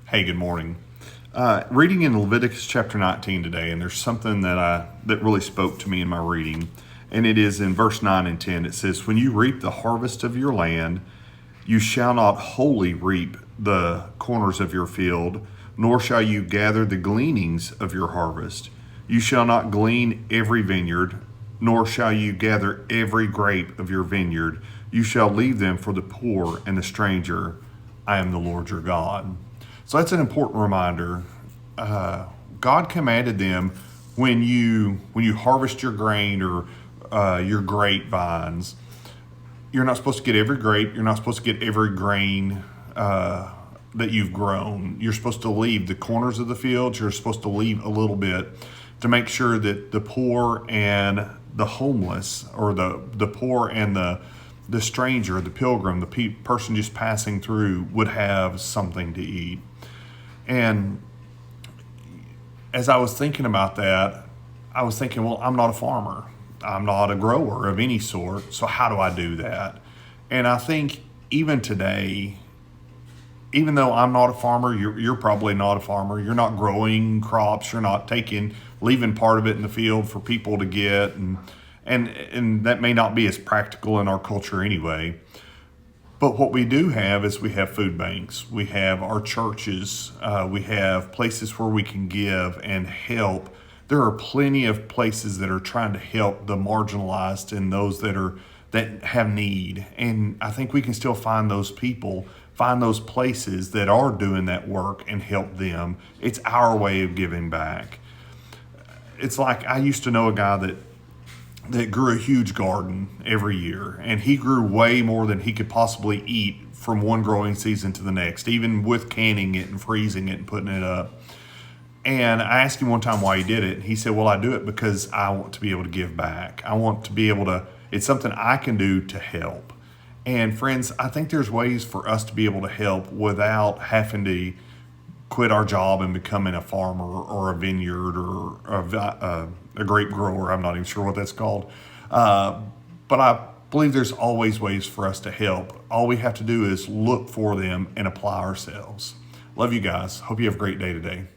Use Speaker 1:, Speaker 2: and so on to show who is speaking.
Speaker 1: Hey, good morning. Reading in Leviticus chapter 19 today, and there's something that really spoke to me in my reading, and it is in verse 9 and 10. It says, "When you reap the harvest of your land, you shall not wholly reap the corners of your field, nor shall you gather the gleanings of your harvest. You shall not glean every vineyard, nor shall you gather every grape of your vineyard. You shall leave them for the poor and the stranger. I am the Lord your God." So that's an important reminder. God commanded them when you harvest your grain or your grapevines, you're not supposed to get every grape. You're not supposed to get every grain that you've grown. You're supposed to leave the corners of the fields. You're supposed to leave a little bit to make sure that the poor and the homeless, or the poor and the stranger, the pilgrim, the person just passing through, would have something to eat. And as I was thinking about that, I was thinking, well, I'm not a farmer. I'm not a grower of any sort. So how do I do that? And I think even today, even though I'm not a farmer, you're probably not a farmer. You're not growing crops. You're not leaving part of it in the field for people to get. And that may not be as practical in our culture anyway. But what we do have is we have food banks. We have our churches. We have places where we can give and help. There are plenty of places that are trying to help the marginalized and those that have need. And I think we can still find those people, find those places that are doing that work and help them. It's our way of giving back. It's like, I used to know a guy that grew a huge garden every year, and he grew way more than he could possibly eat from one growing season to the next, even with canning it and freezing it and putting it up. And I asked him one time why he did it. He said, well, I do it because I want to be able to give back. I want to be able to, it's something I can do to help. And friends, I think there's ways for us to be able to help without having to quit our job and becoming a farmer or a vineyard or a grape grower. I'm not even sure what that's called. But I believe there's always ways for us to help. All we have to do is look for them and apply ourselves. Love you guys. Hope you have a great day today.